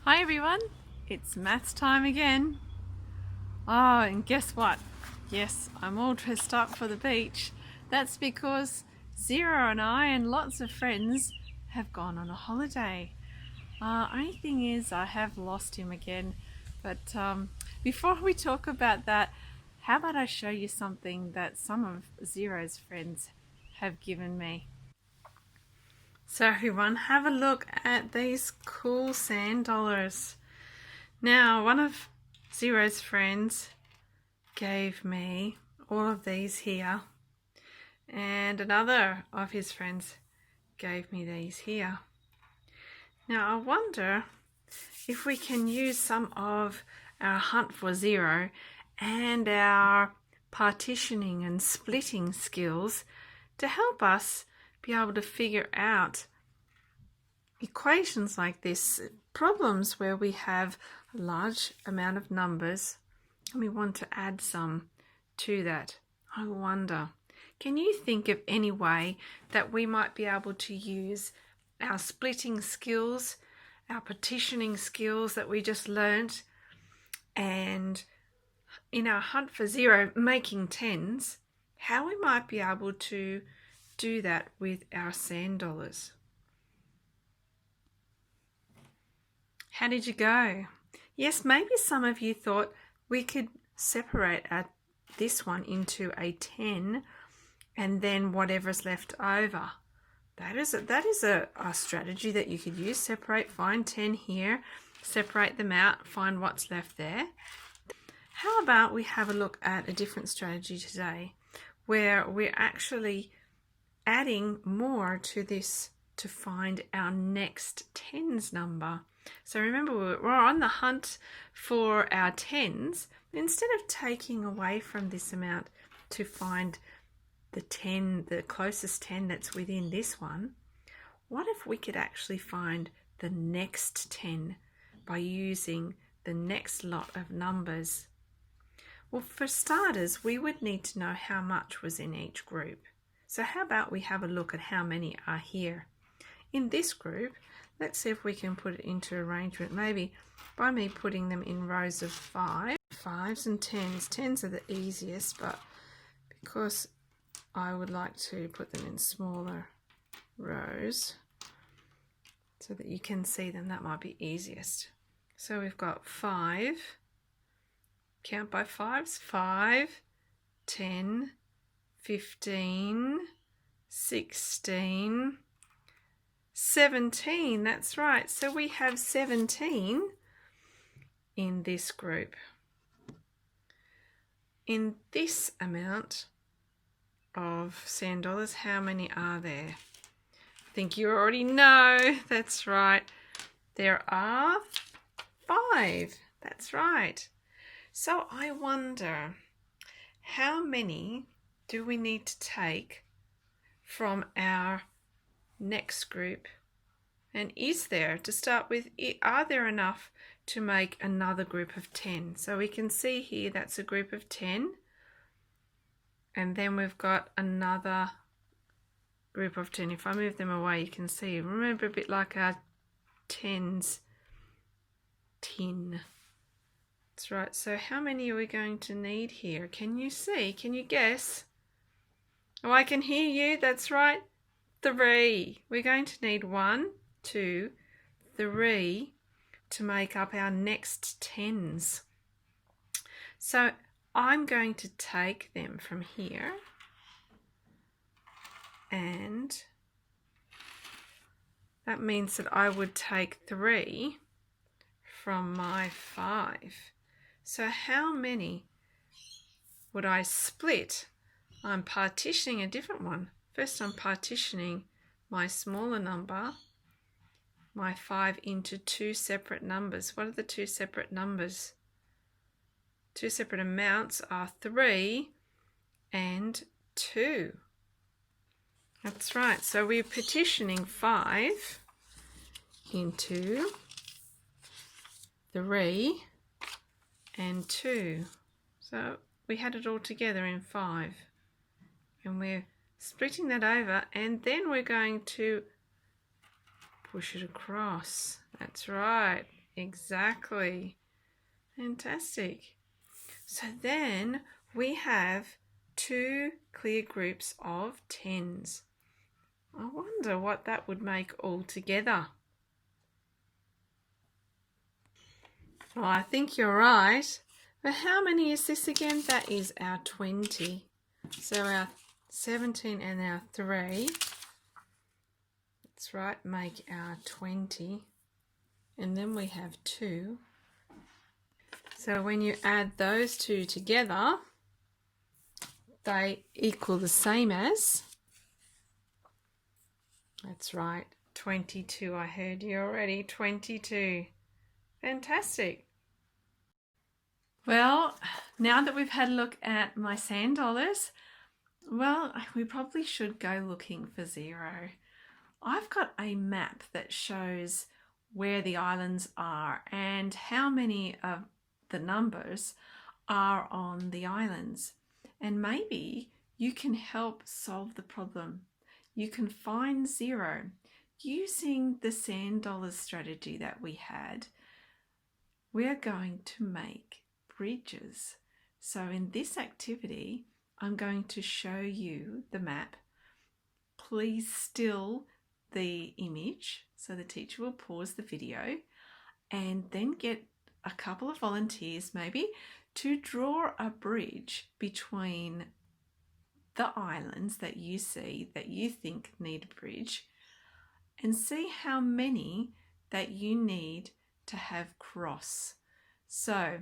Hi everyone, it's maths time again. Oh, and guess what? Yes, I'm all dressed up for the beach. That's because Zero and I and lots of friends have gone on a holiday. Only thing is, I have lost him again. But before we talk about that, how about I show you something that some of Zero's friends have given me? So everyone, have a look at these cool sand dollars. Now, one of Zero's friends gave me all of these here, and another of his friends gave me these here. Now, I wonder if we can use some of our Hunt for Zero and our partitioning and splitting skills to help us be able to figure out equations like this, problems where we have a large amount of numbers and we want to add some to that. I wonder, can you think of any way that we might be able to use our splitting skills, our partitioning skills that we just learnt, and in our Hunt for Zero, making tens, how we might be able to do that with our sand dollars? How did you go? Yes, maybe some of you thought we could separate this one into a 10 and then whatever's left over. That is a strategy that you could use. Separate, find 10 here, separate them out, find what's left there. How about we have a look at a different strategy today where we're actually adding more to this to find our next tens number. So remember, we're on the hunt for our tens. Instead of taking away from this amount to find the 10, the closest 10 that's within this one, what if we could actually find the next 10 by using the next lot of numbers? Well, for starters, we would need to know how much was in each group. So how about we have a look at how many are here? In this group, let's see if we can put it into arrangement, maybe by me putting them in rows of 5s and 10s. 10s are the easiest, but because I would like to put them in smaller rows so that you can see them, that might be easiest. So we've got 5, count by 5s, 5, 10, 15, 16, 17, that's right. So we have 17 in this group. In this amount of sand dollars, how many are there? I think you already know. That's right. There are 5. That's right. So I wonder, how many do we need to take from our next group? And is there, to start with, are there enough to make another group of 10? So we can see here that's a group of 10, and then we've got another group of 10. If I move them away, you can see, remember, a bit like our tens tin. That's right. So how many are we going to need here? Can you see? Can you guess? Oh, I can hear you. That's right. 3. We're going to need 1, 2, 3 to make up our next tens. So I'm going to take them from here, and that means that I would take 3 from my 5. So how many would I split? I'm partitioning a different one. First, I'm partitioning my smaller number, my 5, into 2 separate numbers. What are the 2 separate numbers? 2 separate amounts are 3 and 2. That's right. So we're partitioning 5 into 3 and 2. So we had it all together in 5. And we're splitting that over, and then we're going to push it across. That's right. Exactly. Fantastic. So then we have two clear groups of 10s. I wonder what that would make all together. Oh, I think you're right. But how many is this again? That is our 20. So our 17 and our 3, that's right, make our 20. And then we have 2. So when you add those two together, they equal the same as, that's right, 22. I heard you already, 22. Fantastic. Well, now that we've had a look at my sand dollars, well, we probably should go looking for 0. I've got a map that shows where the islands are and how many of the numbers are on the islands. And maybe you can help solve the problem. You can find 0 using the sand dollars strategy that we had. We're going to make bridges. So in this activity, I'm going to show you the map. Please still the image, so the teacher will pause the video and then get a couple of volunteers maybe to draw a bridge between the islands that you see that you think need a bridge, and see how many that you need to have cross. So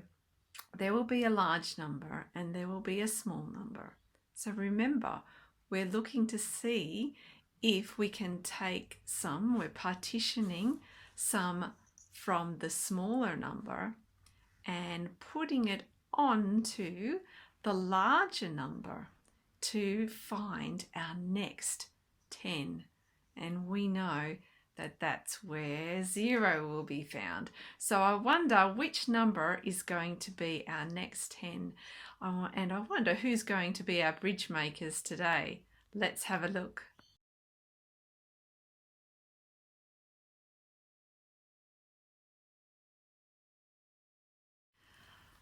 there will be a large number and there will be a small number. So remember, we're looking to see if we can take some, we're partitioning some from the smaller number and putting it onto the larger number to find our next 10. And we know that that's where 0 will be found. So I wonder which number is going to be our next 10. And I wonder who's going to be our bridge makers today. Let's have a look.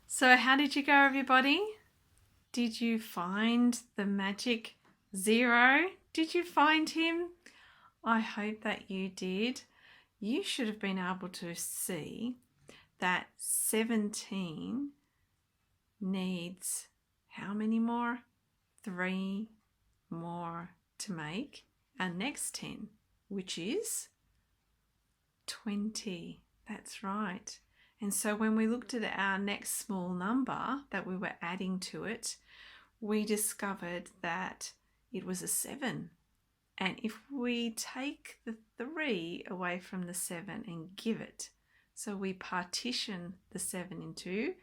So how did you go, everybody? Did you find the magic 0? Did you find him? I hope that you did. You should have been able to see that 17 needs how many more? 3 more to make our next 10, which is 20. That's right. And so when we looked at our next small number that we were adding to it, we discovered that it was a 7. And if we take the 3 away from the 7 and give it, so we partition the 7 into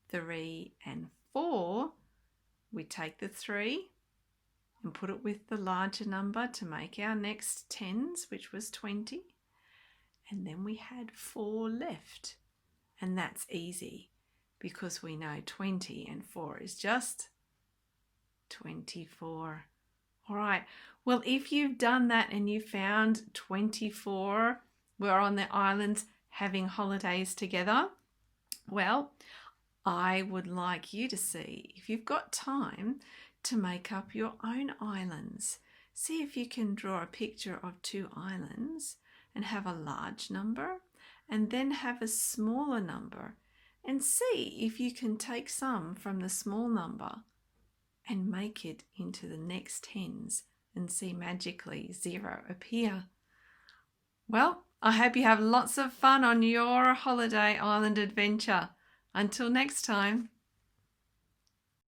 3 and 4, we take the 3 and put it with the larger number to make our next 10s, which was 20. And then we had 4 left. And that's easy because we know 20 and 4 is just 24. All right. Well, if you've done that and you found 24 were on the islands having holidays together, well, I would like you to see if you've got time to make up your own islands. See if you can draw a picture of 2 islands and have a large number and then have a smaller number, and see if you can take some from the small number and make it into the next 10s and see magically 0 appear. Well, I hope you have lots of fun on your holiday island adventure. Until next time.